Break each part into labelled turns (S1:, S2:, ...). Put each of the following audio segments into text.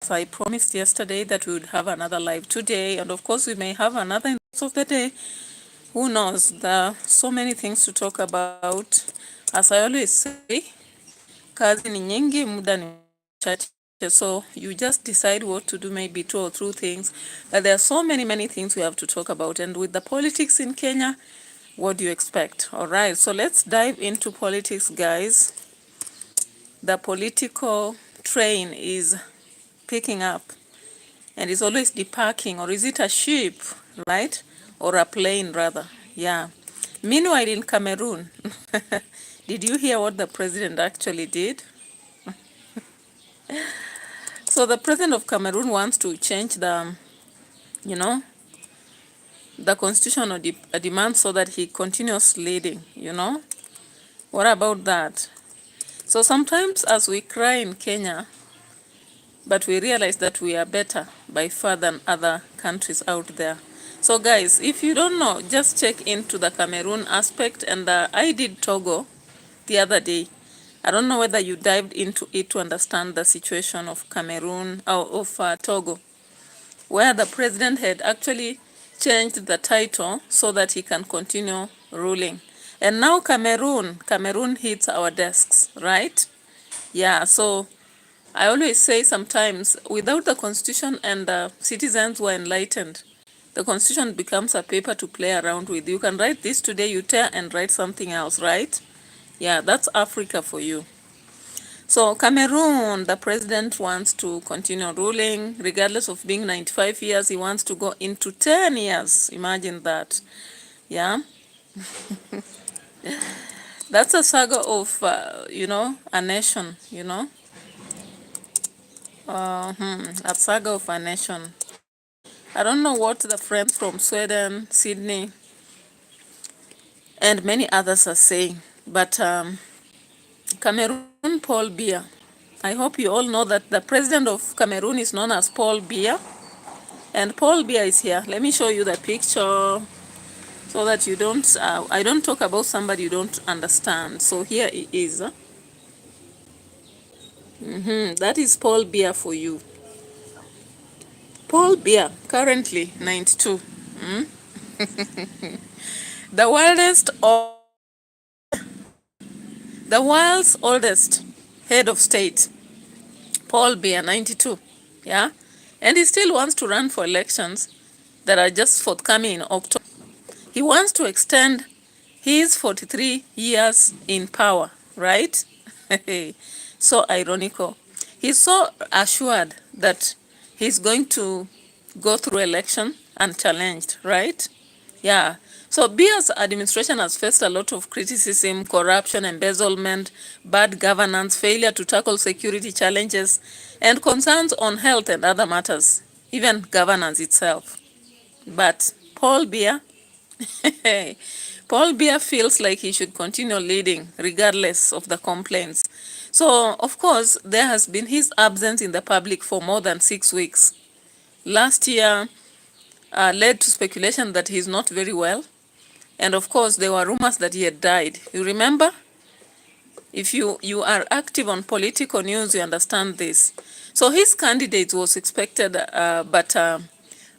S1: I promised yesterday that we would have another live today, and of course we may have another in the course of the day. Who knows? There are so many things to talk about. As I always say, kazi ni nyingi, muda ni chache. So you just decide what to do, maybe 2 or 3 things. But there are so many things we have to talk about. And with the politics in Kenya, what do you expect? All right, so let's dive into politics, guys. The political train is picking up and is always departing, or is it a ship, right? Or a plane rather. Yeah. Meanwhile in Cameroon, did you hear what the president actually did? So the president of Cameroon wants to change the, you know, the constitutional demand so that he continues leading, What about that? So sometimes as we cry in Kenya, but we realize that we are better by far than other countries out there. So guys, if you don't know, just check into the Cameroon aspect. And I did Togo the other day. I don't know whether you dived into it to understand the situation of Cameroon or of Togo, where the president had actually changed the title so that he can continue ruling. And now Cameroon hits our desks, right? Yeah, so I always say sometimes without the constitution and the citizens who are enlightened, the constitution becomes a paper to play around with. You can write this today, you tear and write something else, right? Yeah, that's Africa for you. So Cameroon, the president wants to continue ruling regardless of being 95 years. He wants to go into 10 years. Imagine that. Yeah. That's a saga of, a nation, a saga of a nation. I don't know what the friends from Sweden, Sydney, and many others are saying, but Cameroon, Paul Biya. I hope you all know that the president of Cameroon is known as Paul Biya, and Paul Biya is here. Let me show you the picture so that you don't, I don't talk about somebody you don't understand. So here he is. That is Paul Biya for you. Paul Biya, currently 92. The world's oldest head of state, Paul Biya, 92. Yeah? And he still wants to run for elections that are just forthcoming in October. He wants to extend his 43 years in power, right? So ironical. He's so assured that he's going to go through election unchallenged, right? Yeah. So Biya's administration has faced a lot of criticism, corruption, embezzlement, bad governance, failure to tackle security challenges, and concerns on health and other matters, even governance itself. But Paul Biya, Paul Biya feels like he should continue leading regardless of the complaints. So, of course, there has been his absence in the public for more than 6 weeks. Last year led to speculation that he's not very well. And of course, there were rumors that he had died. You remember? If you are active on political news, you understand this. So his candidate was expected, but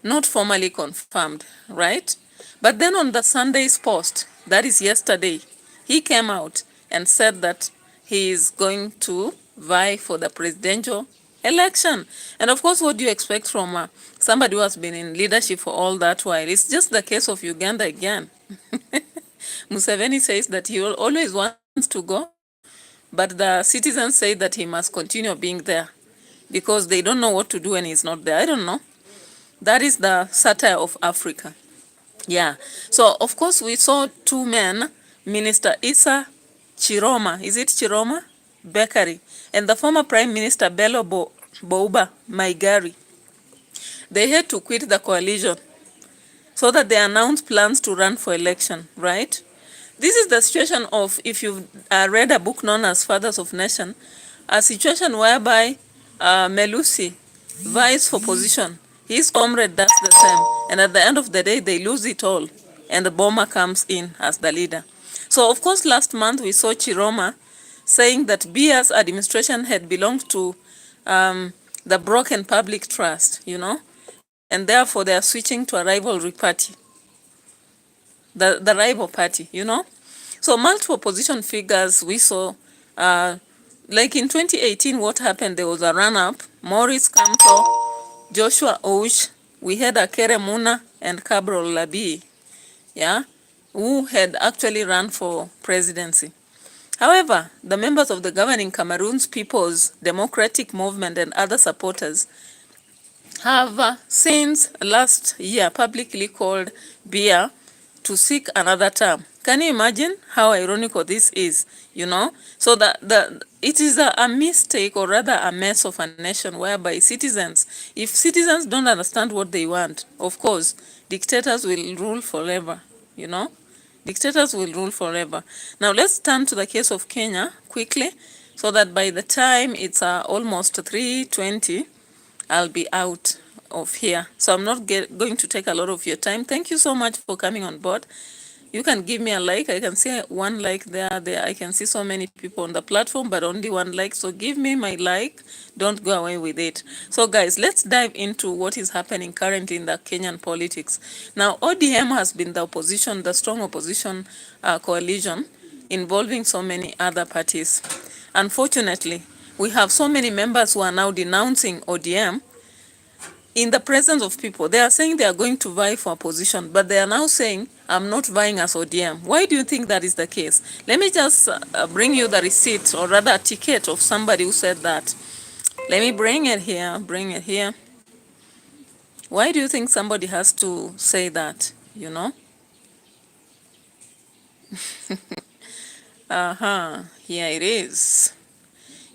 S1: not formally confirmed, right? But then on the Sunday's Post, that is yesterday, he came out and said that he is going to vie for the presidential election. And of course, what do you expect from somebody who has been in leadership for all that while? It's just the case of Uganda again. Museveni says that he always wants to go, but the citizens say that he must continue being there because they don't know what to do when he's not there. I don't know. That is the satire of Africa. Yeah. So, of course, we saw 2 men, Minister Issa Chiroma, is it Chiroma? Bekari, and the former Prime Minister Bello Bouba Maigari. They had to quit the coalition so that they announced plans to run for election, right? This is the situation of, if you've read a book known as Fathers of Nation, a situation whereby Melusi vies for position. His comrade does the same. And at the end of the day, they lose it all. And the bomber comes in as the leader. So, of course, last month we saw Chiroma saying that Biya's administration had belonged to the broken public trust, and therefore they are switching to a rivalry party, the rival party, So multiple opposition figures we saw, like in 2018, what happened? There was a run-up. Maurice Kamto, Joshua Ouch, we had Akere Muna and Cabral Labi, who had actually run for presidency. However, the members of the governing Cameroon's People's Democratic Movement and other supporters have since last year publicly called Biya to seek another term. Can you imagine how ironical this is, So it is a mistake, or rather a mess of a nation, whereby if citizens don't understand what they want, of course, dictators will rule forever, Dictators will rule forever. Now let's turn to the case of Kenya quickly, so that by the time it's almost 3:20, I'll be out of here. So I'm not going to take a lot of your time. Thank you so much for coming on board. You can give me a like. I can see one like there. I can see so many people on the platform, but only one like. So give me my like. Don't go away with it. So guys, let's dive into what is happening currently in the Kenyan politics. Now, ODM has been the opposition, the strong opposition coalition, involving so many other parties. Unfortunately, we have so many members who are now denouncing ODM in the presence of people. They are saying they are going to vie for a position, but they are now saying, I'm not vying as ODM. Why do you think that is the case? Let me just bring you the receipt, or rather a ticket of somebody who said that. Let me bring it here. Why do you think somebody has to say that, Here it is.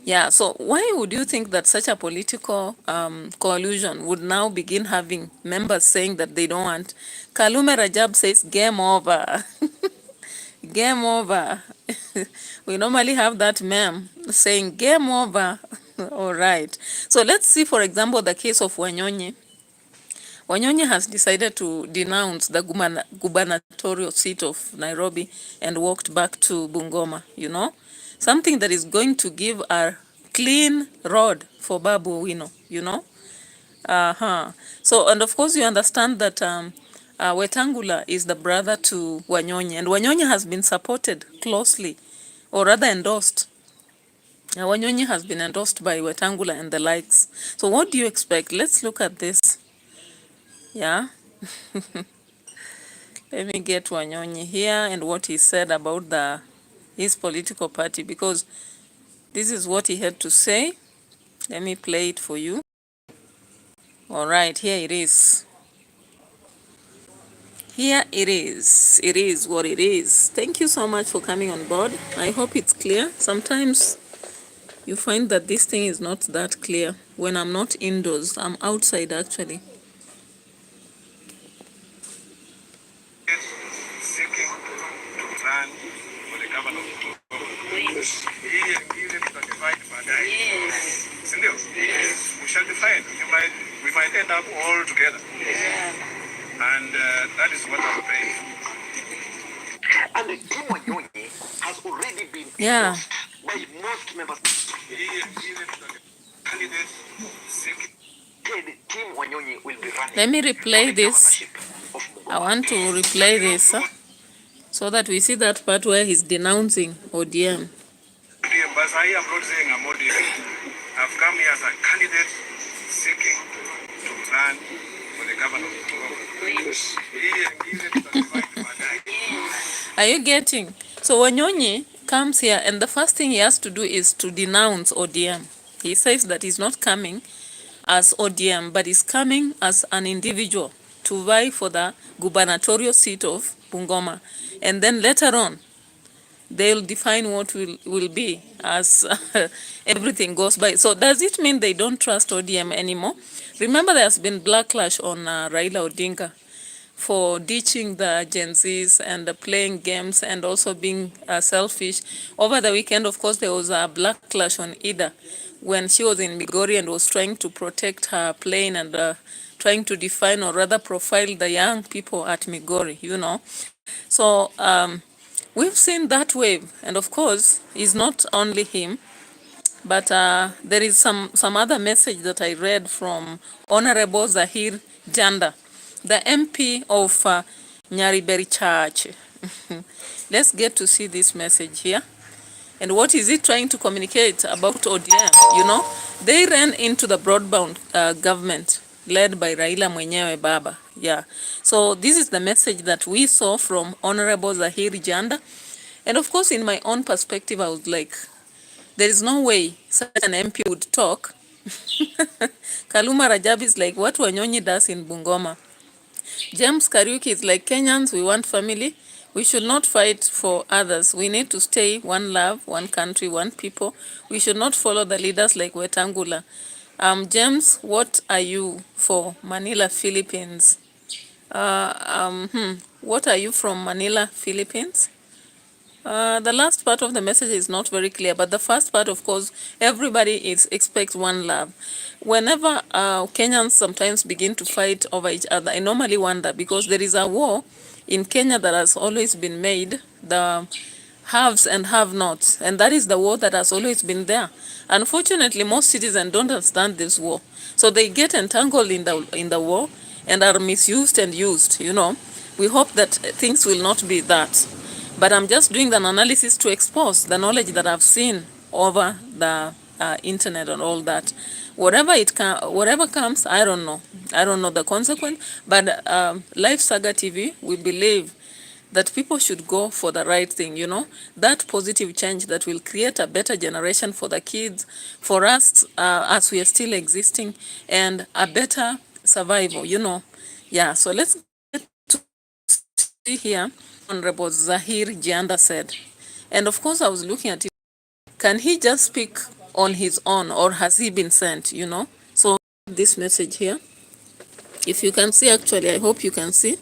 S1: Yeah, so why would you think that such a political coalition would now begin having members saying that they don't want? Kalume Rajab says, game over. Game over. We normally have that meme saying, game over. All right. So let's see, for example, the case of Wanyonyi. Wanyonyi has decided to denounce the gubernatorial seat of Nairobi and walked back to Bungoma, Something that is going to give a clean road for Babu Owino, So, and of course, you understand that Wetangula is the brother to Wanyonyi, and Wanyonyi has been supported closely, or rather endorsed. Wanyonyi has been endorsed by Wetangula and the likes. So what do you expect? Let's look at this. Yeah. Let me get Wanyonyi here and what he said about his political party, because this is what he had to say. Let me play it for you. All right, here it is. Here it is. It is what it is. Thank you so much for coming on board. I hope it's clear. Sometimes you find that this thing is not that clear when I'm not indoors. I'm outside actually. Seeking to run for the governor of Yes. Yes. We shall be fine. We might end up all together. Yeah. And that is what I'm praying. And the team Wanyonyi has already been endorsed by most members. Candidates seeking. Team Wanyonyi will be running. Let me replay this. I want to replay this so that we see that part where he's denouncing ODM. But I am not saying I'm ODM. I've come here as a candidate seeking to run for the governor of Are you getting? So Wanyonyi comes here and the first thing he has to do is to denounce ODM. He says that he's not coming as ODM, but he's coming as an individual to vie for the gubernatorial seat of Bungoma. And then later on, they'll define what will be as everything goes by. So does it mean they don't trust ODM anymore? Remember, there's been backlash on Raila Odinga for ditching the Gen Zs and playing games and also being selfish. Over the weekend, of course, there was a backlash on Ida when she was in Migori and was trying to protect her plane and trying to define, or rather profile, the young people at Migori, So we've seen that wave, and of course, it's not only him, But there is some other message that I read from Honorable Zahir Janda, the MP of Nyariberi Church. Let's get to see this message here. And what is it trying to communicate about ODM? You know, they ran into the broadband government led by Raila Mwenyewe Baba. Yeah. So this is the message that we saw from Honorable Zahir Janda. And of course, in my own perspective, I was like, there is no way such an MP would talk. Kaluma Rajabi is like what Wanyonyi does in Bungoma. James Kariuki is like, Kenyans, we want family. We should not fight for others. We need to stay one love, one country, one people. We should not follow the leaders like Wetangula. James, what are you for Manila, Philippines? What are you from Manila, Philippines? The last part of the message is not very clear, but the first part, of course, everybody expects one love. Whenever Kenyans sometimes begin to fight over each other, I normally wonder, because there is a war in Kenya that has always been made, the haves and have-nots, and that is the war that has always been there. Unfortunately, most citizens don't understand this war, so they get entangled in the war and are misused and used. We hope that things will not be that. But I'm just doing an analysis to expose the knowledge that I've seen over the internet and all that. Whatever comes, I don't know. I don't know the consequence. But Life Saga TV, we believe that people should go for the right thing, that positive change that will create a better generation for the kids, for us as we are still existing, and a better survival, Yeah, so let's get to see here. Honorable Zahir Janda said. And of course, I was looking at it. Can he just speak on his own, or has he been sent, So this message here, if you can see, actually, I hope you can see.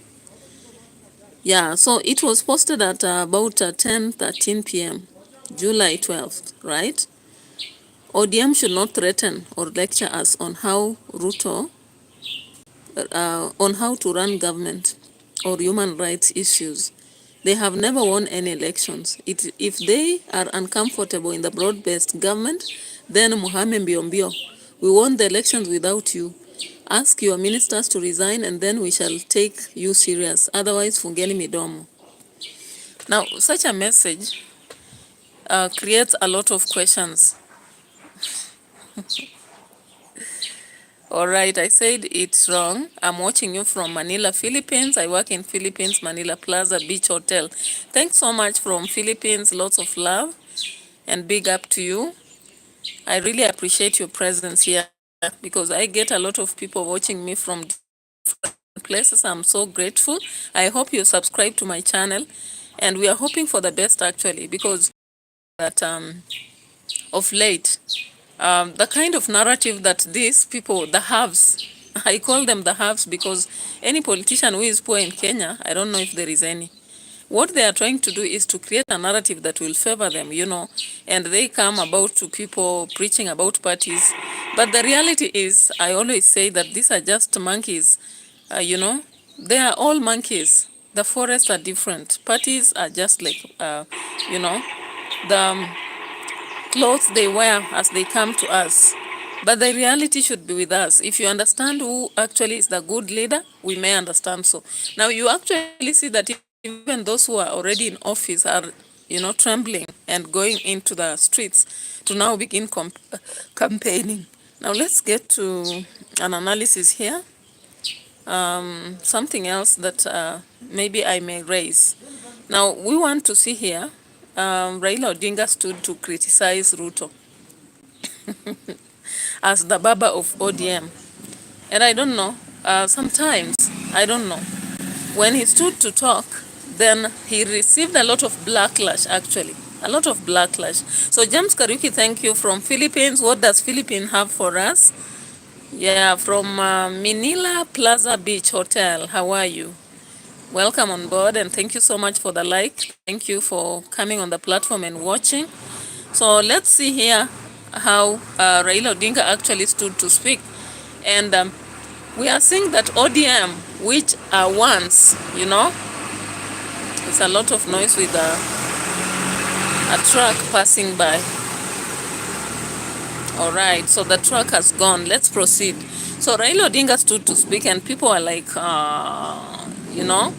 S1: Yeah, so it was posted at about 10:13 p.m., July 12th, right? ODM should not threaten or lecture us on how to run government or human rights issues. They have never won any elections. If they are uncomfortable in the broad-based government, then Muhammad Mbiombio, we won the elections without you. Ask your ministers to resign and then we shall take you serious. Otherwise, fungeni midomo. Now, such a message creates a lot of questions. All right, I said it's wrong. I'm watching you from Manila, Philippines. I work in Philippines, Manila Plaza Beach Hotel. Thanks so much from Philippines. Lots of love and big up to you. I really appreciate your presence here because I get a lot of people watching me from different places. I'm so grateful. I hope you subscribe to my channel, and we are hoping for the best actually, because that of late, the kind of narrative that these people, the haves, I call them the haves because any politician who is poor in Kenya, I don't know if there is any. What they are trying to do is to create a narrative that will favor them, and they come about to people preaching about parties. But the reality is, I always say that these are just monkeys, they are all monkeys. The forests are different. Parties are just like, the clothes they wear as they come to us. But the reality should be with us. If you understand who actually is the good leader, we may understand so. Now you actually see that even those who are already in office are, trembling and going into the streets to now begin campaigning. Now let's get to an analysis here. Something else that maybe I may raise. Now we want to see here, Raila Odinga stood to criticize Ruto as the Baba of ODM. And I don't know, sometimes, I don't know, when he stood to talk, then he received a lot of backlash, actually. A lot of backlash. So James Kariuki, thank you from Philippines. What does Philippines have for us? Yeah, from Manila Plaza Beach Hotel. How are you? Welcome on board, and thank you so much for the like. Thank you for coming on the platform and watching. So let's see here how Raila Odinga actually stood to speak. And we are seeing that ODM, which once, it's a lot of noise with a truck passing by. All right, so the truck has gone. Let's proceed. So Raila Odinga stood to speak, and people are like, you know,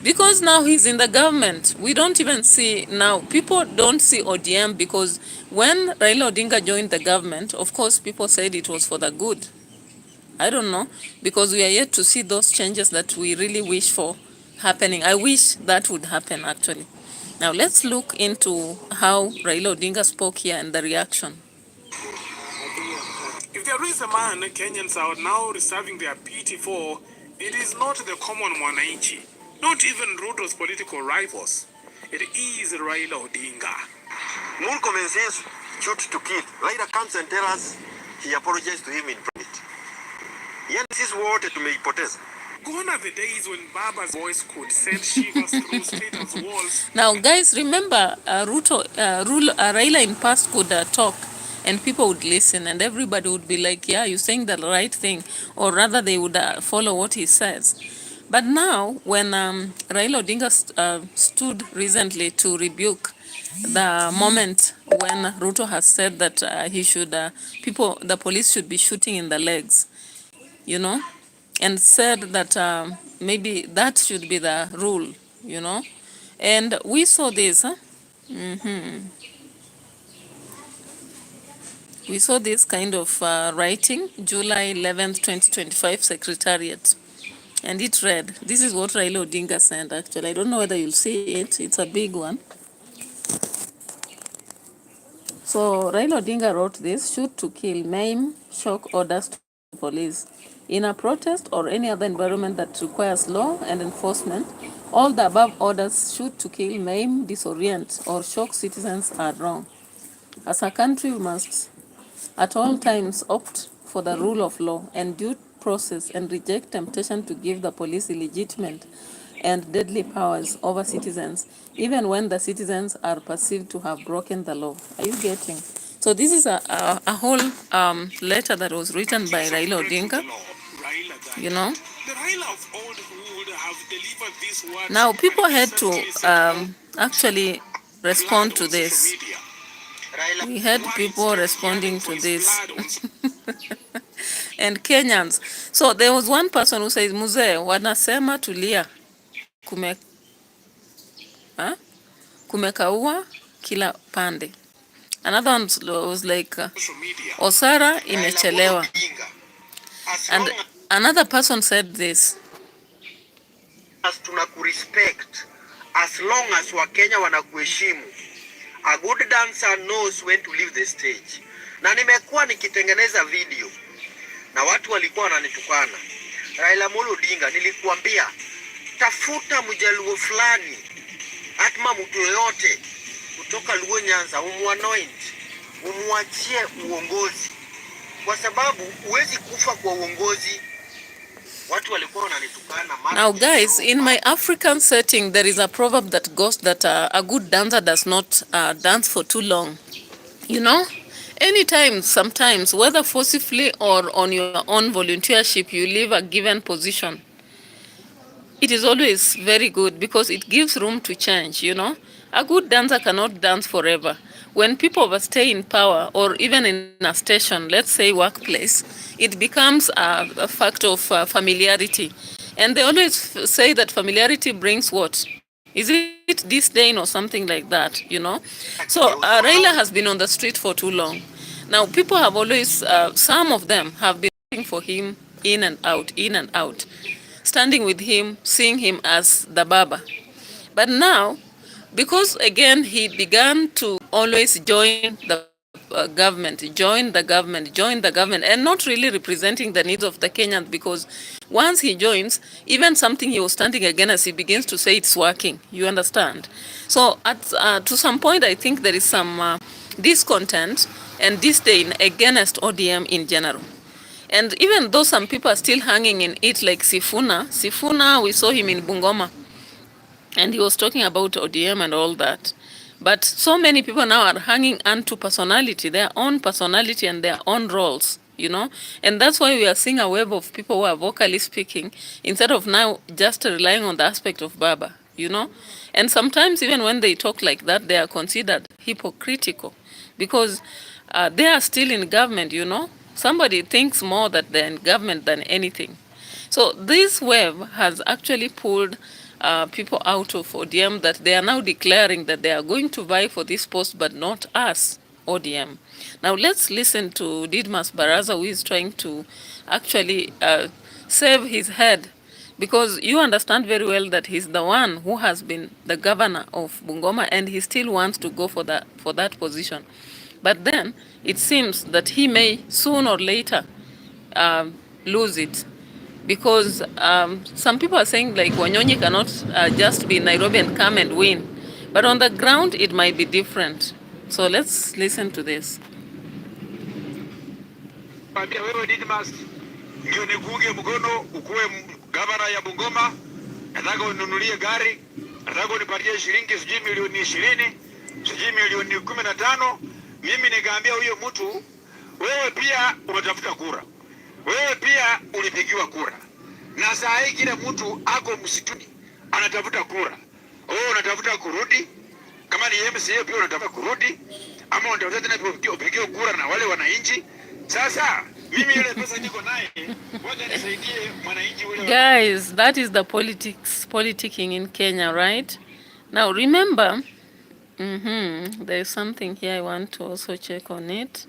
S1: because now he's in the government. We don't even see now. People don't see ODM because when Raila Odinga joined the government, of course, people said it was for the good. I don't know, because we are yet to see those changes that we really wish for happening. I wish that would happen actually. Now let's look into how Raila Odinga spoke here and the reaction.
S2: If there is a man Kenyans are now reserving their pity for, it is not the common mwananchi, not even Ruto's political rivals. It is Raila Odinga. Murkomen says shoot to kill. Raila comes and tells us he apologized to him in private. Yes, this is what tumeipoteza. Gone are the days when Baba's voice could send shivers through status walls.
S1: Now, guys, remember Raila in past could talk and people would listen and everybody would be like, yeah, you're saying the right thing, or rather they would follow what he says. But now, when Raila Odinga stood recently to rebuke the moment when Ruto has said that he should, the police should be shooting in the legs, you know, and said that maybe that should be the rule, you know. And we saw this, we saw this kind of writing, July 11th, 2025, Secretariat. And it read, this is what Raila Odinga sent actually. I don't know whether you'll see it. It's a big one. So Raila Odinga wrote this, shoot to kill, maim, shock orders to police. In a protest or any other environment that requires law and enforcement, all the above orders, shoot to kill, maim, disorient, or shock citizens are wrong. As a country, we must at all times opt for the rule of law and due process and reject temptation to give the police illegitimate and deadly powers over citizens, even when the citizens are perceived to have broken the law. Are you getting? So this is a whole letter that was written by Raila Odinga, you know. Now people had to actually respond to this. We had people responding to this. And Kenyans. So there was one person who says, Muzee, wanasema tulia. Kumekaua kila pande. Another one was like, Osara imechelewa. And another person said this.
S3: As tunakurespect, as long as Wakenya wanakuheshimu, a good dancer knows when to leave the stage. Na nimekuwa nikitengeneza video na watu walikuwa wananitukana. Raila Odinga, nilikuambia tafuta mjaluo fulani, atma mtu yoyote kutoka Luo Nyanza, umuanoint, umuachie uongozi, kwa sababu huwezi kufa kwa uongozi.
S1: Now guys, in my African setting, there is a proverb that goes that a good dancer does not dance for too long. You know, anytime, sometimes, whether forcibly or on your own volunteership, you leave a given position. It is always very good because it gives room to change, you know. A good dancer cannot dance forever. When people overstay in power or even in a station, let's say workplace, it becomes a fact of familiarity. And they always say that familiarity brings what? Is it disdain or something like that, you know? So Raila has been on the street for too long. Now people have always, some of them have been looking for him in and out, standing with him, seeing him as the Baba. But now, because again he began to always join the government, and not really representing the needs of the Kenyans, because once he joins, even something he was standing against, he begins to say it's working. You understand? So at to some point, I think there is some discontent and disdain against ODM in general. And even though some people are still hanging in it, like Sifuna, we saw him in Bungoma, and he was talking about ODM and all that. But so many people now are hanging onto personality, their own personality and their own roles, you know. And that's why we are seeing a wave of people who are vocally speaking, instead of now just relying on the aspect of Baba, you know. And sometimes even when they talk like that, they are considered hypocritical. Because they are still in government, you know. Somebody thinks more that they're in government than anything. So this wave has actually pulled people out of ODM, that they are now declaring that they are going to vie for this post, but not us, ODM. Now let's listen to Didmas Baraza, who is trying to actually save his head, because you understand very well that he's the one who has been the governor of Bungoma, and he still wants to go for that position. But then it seems that he may soon or later lose it, because some people are saying like Wanyonyi cannot just be in Nairobi and come and win. But on the ground, it might be different. So let's listen to this.
S2: Wewe Didmas ndio nikuunge mkono ukuwe gavana ya Bungoma. Nataka ununulie gari, nataka unipatie shilingi sijui milioni 20, sijui milioni 15. Mimi nikaambia huyo mtu, wewe pia unatafuta kura, wewe pia ulipigiwa kura, na saa hii kila mtu ako msituni anatafuta kura. Wewe unatafuta kurudi, kama ni MCA pia unatafuta kurudi, ama unatafuta tena upigiwe kura na wale wananchi. Sasa mimi ile pesa niko naye, ngoja nisaidie mwananchi ule.
S1: Guys, that is the politicking in Kenya, right? Now remember, there is something here I want to also check on it.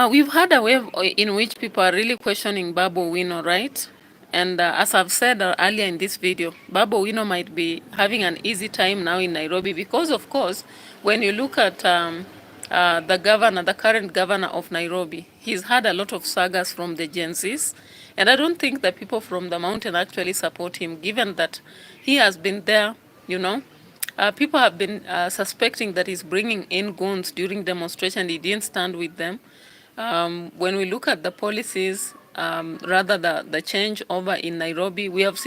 S1: We've had a wave in which people are really questioning Babu Owino, right? And as I've said earlier in this video, Babu Owino might be having an easy time now in Nairobi because, of course, when you look at the current governor of Nairobi, he's had a lot of sagas from the Gen Zs. And I don't think that people from the mountain actually support him, given that he has been there, you know. People have been suspecting that he's bringing in goons during demonstration. He didn't stand with them. When we look at the policies, rather the change over in Nairobi, we have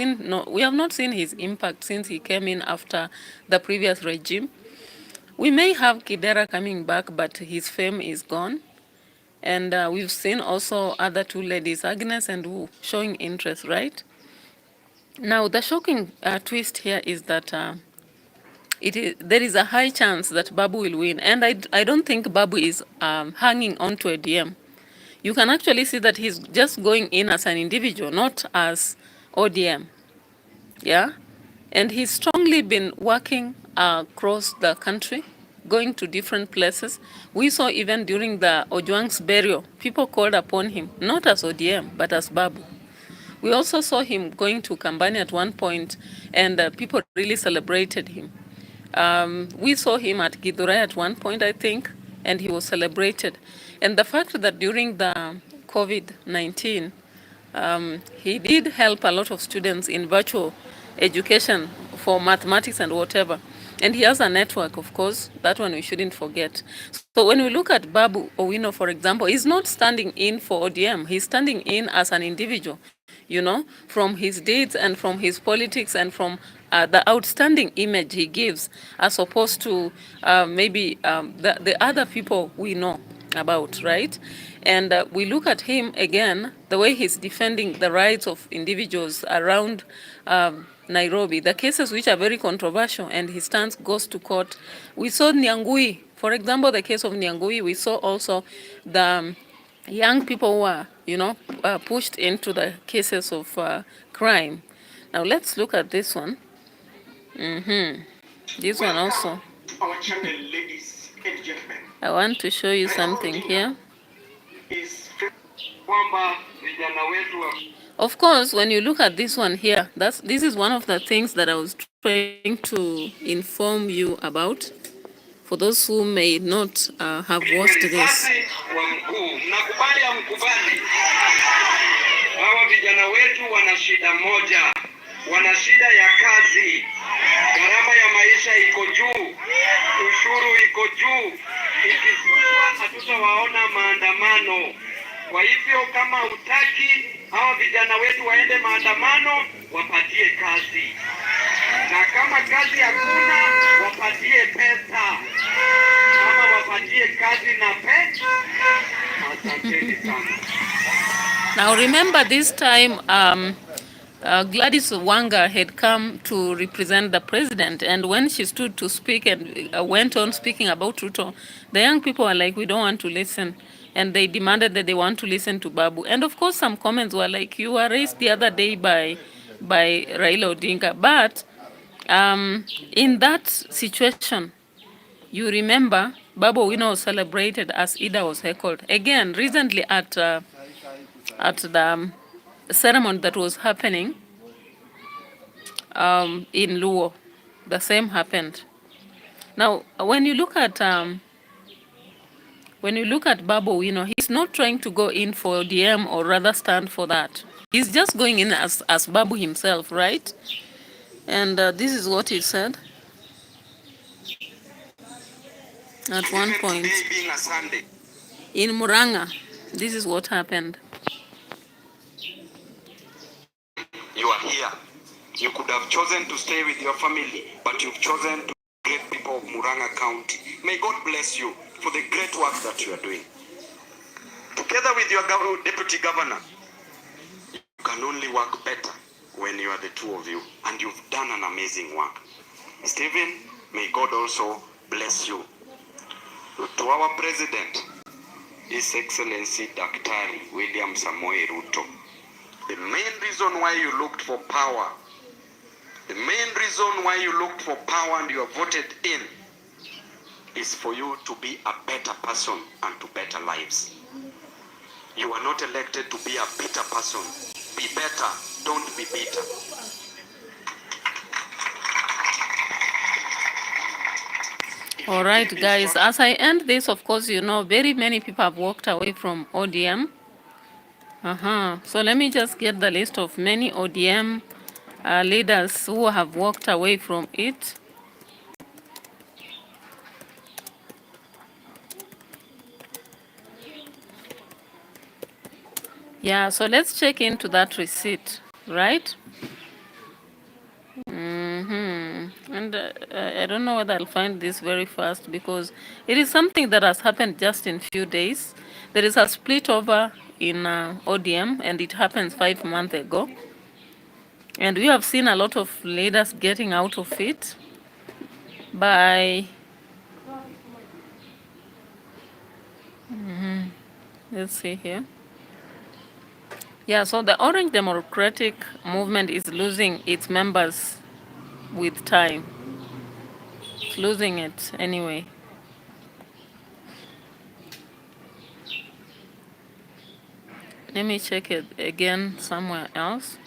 S1: not seen his impact since he came in after the previous regime. We may have Kidera coming back, but his fame is gone. And we've seen also other two ladies, Agnes and Wu, showing interest, right? Now, the shocking twist here is that there is a high chance that Babu will win. And I don't think Babu is hanging on to a DM. You can actually see that he's just going in as an individual, not as ODM. Yeah? And he's strongly been working across the country, going to different places. We saw even during the Ojwang's burial, people called upon him, not as ODM, but as Babu. We also saw him going to Kambani at one point, and people really celebrated him. We saw him at Githurai at one point, I think, and he was celebrated. And the fact that during the COVID-19, he did help a lot of students in virtual education for mathematics and whatever. And he has a network, of course, that one we shouldn't forget. So when we look at Babu Owino, for example, he's not standing in for ODM. He's standing in as an individual, you know, from his deeds and from his politics and from the outstanding image he gives, as opposed to maybe the other people we know about, right? And we look at him again, the way he's defending the rights of individuals around Nairobi, the cases which are very controversial, and his stance goes to court. We saw Nyangui, for example, the case of Nyangui. We saw also the young people who are, you know, pushed into the cases of crime. Now let's look at this one. This one also.
S2: Our channel, ladies and gentlemen.
S1: I want to show you something here. Of course, when you look at this one here, this is one of the things that I was trying to inform you about, for those who may not have watched this.
S3: Hawa vijana wetu wana shida moja, wana shida ya kazi. Gharama ya maisha iko juu, ushuru iko juu. Ikishushwa hatutawaona maandamano. Kwa hivyo kama utaki hawa vijana wetu waende maandamano, wapatie kazi. Na kama kazi hakuna, wapatie pesa. Kama wapatie kazi na pesa, asanteni sana.
S1: Now remember this time, Gladys Wanga had come to represent the president, and when she stood to speak and went on speaking about Ruto, the young people were like, "We don't want to listen," and they demanded that they want to listen to Babu. And of course, some comments were like, "You were raised the other day by Raila Odinga," but in that situation, you remember Babu Owino was celebrated as Ida was heckled again recently at the ceremony that was happening in Luo. The same happened. Now, when you look at Babu, he's not trying to go in for DM or rather stand for that. He's just going in as Babu himself, right? And this is what he said at one point.
S3: Today being a Sunday,
S1: In Muranga, this is what happened.
S3: you are here. You could have chosen to stay with your family, but you've chosen to great people of Muranga County. May God bless you for the great work that you are doing. Together with your deputy governor, you can only work better when you are the two of you, and you've done an amazing work. Stephen, may God also bless you. To our president, His Excellency Dr. William Samoei Ruto, the main reason why you looked for power, the main reason why you looked for power and you are voted in is for you to be a better person and to better lives. You are not elected to be a bitter person. Be better, don't be bitter.
S1: All right, guys, as I end this, of course, very many people have walked away from ODM. So let me just get the list of many ODM leaders who have walked away from it. Yeah, so let's check into that receipt, right? And I don't know whether I'll find this very fast because it is something that has happened just in few days. There is a split over in ODM and it happened 5 months ago. And we have seen a lot of leaders getting out of it by, let's see here. Yeah, so the Orange Democratic Movement is losing its members with time. It's losing it anyway. Let me check it again somewhere else.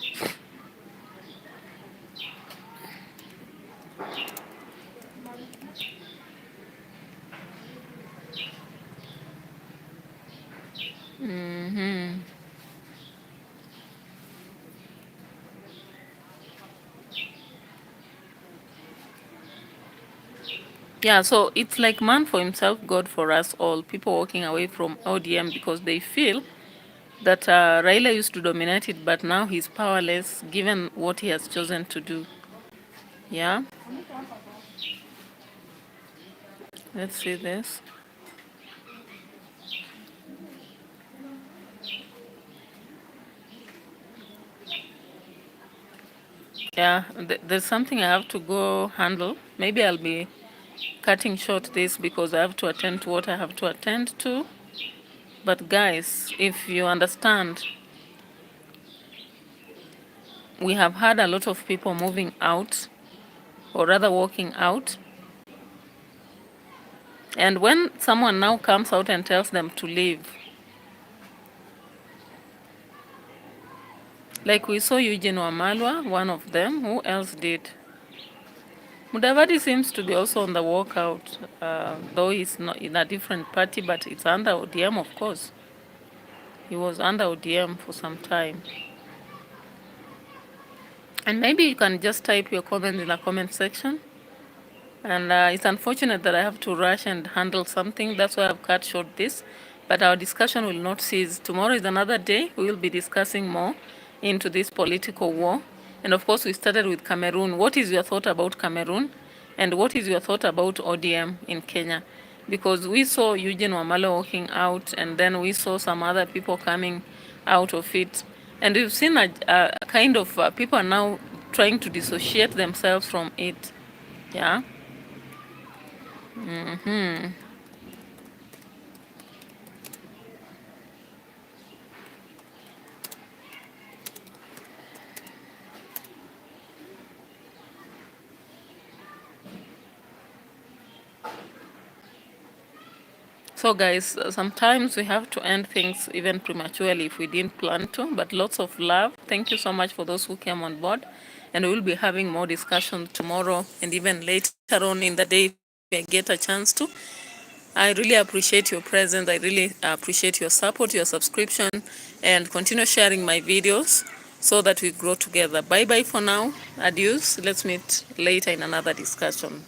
S1: Yeah, so it's like man for himself, God for us all. People walking away from ODM because they feel that Raila used to dominate it, but now he's powerless given what he has chosen to do. Yeah. Let's see this. Yeah, there's something I have to go handle. Maybe I'll be cutting short this because I have to attend to what I have to attend to. But guys, if you understand, we have had a lot of people moving out, or rather walking out. And when someone now comes out and tells them to leave, like we saw Eugene Wamalwa, one of them, who else did? Mudavadi seems to be also on the walkout, though he's not in a different party, but it's under ODM, of course. He was under ODM for some time. And maybe you can just type your comment in the comment section. And it's unfortunate that I have to rush and handle something. That's why I've cut short this. But our discussion will not cease. Tomorrow is another day. We will be discussing more into this political war. And of course, we started with Cameroon. What is your thought about Cameroon? And what is your thought about ODM in Kenya? Because we saw Eugene Wamalo walking out, and then we saw some other people coming out of it. And we've seen a kind of people are now trying to dissociate themselves from it. Yeah. So guys, sometimes we have to end things even prematurely if we didn't plan to, but lots of love. Thank you so much for those who came on board. And we'll be having more discussion tomorrow and even later on in the day if I get a chance to. I really appreciate your presence. I really appreciate your support, your subscription, and continue sharing my videos so that we grow together. Bye bye for now. Adios. Let's meet later in another discussion.